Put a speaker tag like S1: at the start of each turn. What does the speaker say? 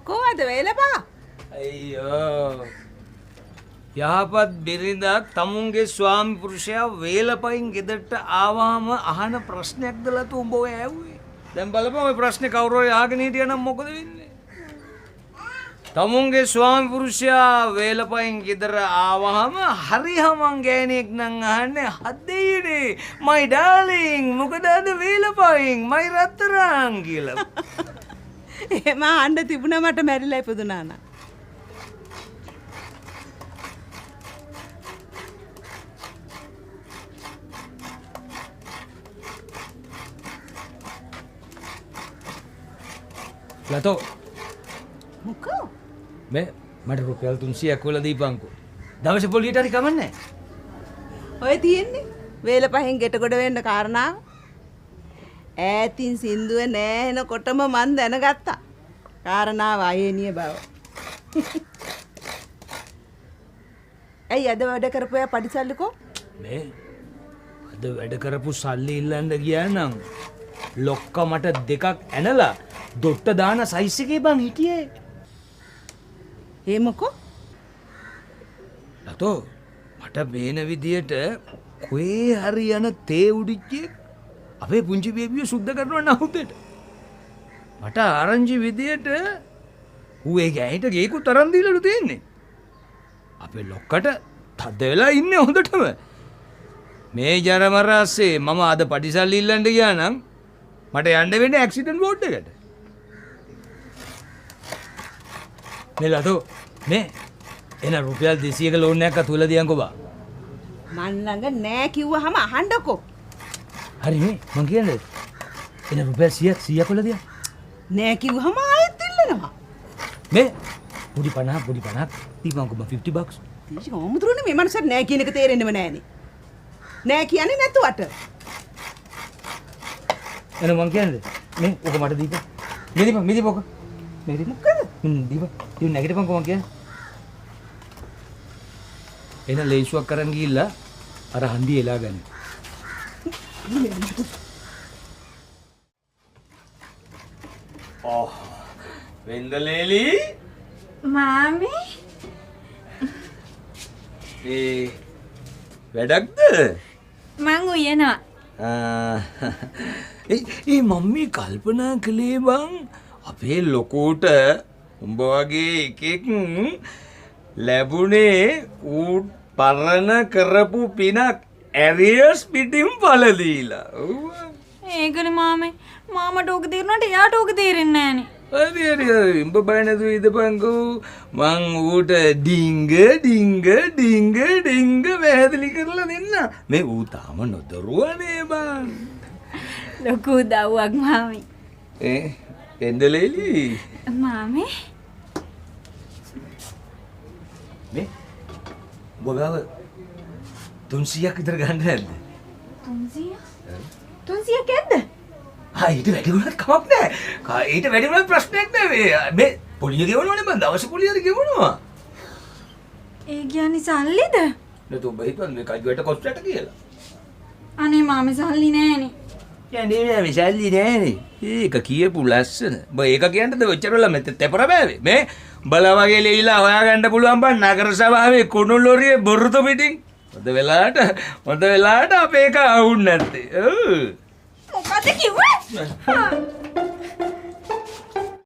S1: මොකෝ අද වේලපා
S2: අයියෝ යහපත් බිරිඳක් තමුන්ගේ ස්වාමි පුරුෂයා වේලපයින් ගෙදරට ආවම අහන ප්‍රශ්නයක්ද ලතු උඹ ඔය ඇහුවේ දැන් බලපන් ඔය ප්‍රශ්නේ කවුරු හරි අහගෙන හිටියනම් මොකද වෙන්නේ තමුන්ගේ ස්වාමි පුරුෂයා වේලපයින් ගෙදර ආවම හරි හමන් ගෑණියෙක් නම් අහන්නේ හදේනේ මයි ඩාර්ලින් මොකද අද වේලපයින් මයි රත්තරන් කියලා
S1: එහෙම අඬ තිබුණා මට මැරිලා ඉපදුනා නා
S2: ලතෝ
S1: මොකෝ
S2: මේ මට රුපියල් 300ක් වල දීපන්කෝ දවසේ පොලියට හරි කමන්නේ
S1: ඔය තියෙන්නේ වේලපහෙන් ගෙට ගොඩ වෙන්න කාරණාව ඈතින් සින්දුව නෑනකොටම මන් දැනගත්තා කාරණාව අයේනිය බව ඇයි අද වැඩ කරපුවා පඩිසල්ලිකෝ
S2: මේ අද වැඩ කරපු සල්ලි ඉල්ලන්න ගියා නම් ලොක්ක මට දෙකක් ඇනලා දොට්ට දාන සයිස් එකේ බං හිටියේ
S1: ඒ මොකෝ
S2: ලතෝ මට මේන විදියට කොේ හරි යන තේ උඩිච්චෙක් අපේ පුංචි බේබිය සුද්ධ කරනවා නහුදට මට ආරංචි විදියට ඌ ඒ ගෑනිට ගේකුත් තරම් දීලාලු තියෙන්නේ අපේ ලොක්කට තද වෙලා ඉන්නේ හොඳටම මේ ජරමරාස්සේ මම අද පටිසල්ලි ඉල්ලන්න ගියා නම් මට යන්න වෙන්නේ ඇක්සිඩන්ට් බෝඩ් එකට මේ ලතෝ මේ එන රුපියල් 200ක ලෝන් එකක් අතුල දියන්කෝ බා
S1: මන් ළඟ නෑ කිව්වහම අහන්නකෝ
S2: හරි මේ මං කියන්නේ එන රුපියල් 100ක් වල දියන්
S1: නෑ කිව්වහම ආයෙත් ඉල්ලනවා
S2: මේ පොඩි 50ක් දීපන්කෝ බා 50 bucks
S1: තීෂි ඔමුදුරුනේ මේ මනසට නෑ කියන එක තේරෙන්නේම නෑනේ නෑ කියන්නේ නැතුවට
S2: එන මං කියන්නේ මේ ඔක මට දීපන් මේ දීපන් ඔක මේ දීපන්
S1: මොකද
S2: දීපන් ඉතින් නැගිටපන් කොහොමද කියන්නේ එන ලේසුවක් කරන් ගිහිල්ලා අර හන්දිය එලා ගන්න ඕ වෙන්දලේලි
S3: මාමි
S2: ඒ වැඩක්ද
S3: මං උයනවා
S2: ඒ මම්මී කල්පනා කළේ බං අපේ ලොකෝට උඹ වගේ එකෙක් ලැබුණේ ඌ පරණ කරපු පිනක් ඇරියස් පිටින් පල දීලා
S3: ඒකනේ මාමේ මාමට ඕක තේරුණාට එයාට ඕක තේරෙන්නේ නෑනේ
S2: හරි උඹ බය නැතුව ඉඳපන්කෝ මං ඌට ඩිංග වැහැදලි කරලා දෙන්න මේ ඌ තාම නොදරුවනේ බං
S3: ලොකු දව්වක් මාමි
S2: එන්දලේලි
S3: මාමේ
S2: මේ බොගාව 300ක් විතර ගන්න නැද්ද
S3: 300ක් ඇද්ද
S2: ඊට වැඩි වුණත් කමක් නැහැ ඊට වැඩි වුණත් ප්‍රශ්නයක් නැහැ මේ පොලිය ගෙවනවනේ මං දවස් පොලිය හරි ගෙවනවා
S3: ඒ කියන්නේ සල්ලිද
S2: නේද ඔබ හිතුවද මේ කජුවට කොස්ටට කියලා
S3: අනේ මාමේ සල්ලි නෑනේ
S2: යන්නේ නෑ විශාලි නෑනේ ඒක කියපු ලස්සන ඔබ ඒක කියන්නද ඔච්චර මෙතෙ තෙපර බෑවේ මේ බලා වගේ ලීලා හොයාගන්න පුළුවන් බං නගර සභාවේ කුණු ලොරියේ බොරුත පිටින් හොඳ වෙලාවට අපේ එක අවුන් නැත්තේ
S3: මොකද කිව්වේ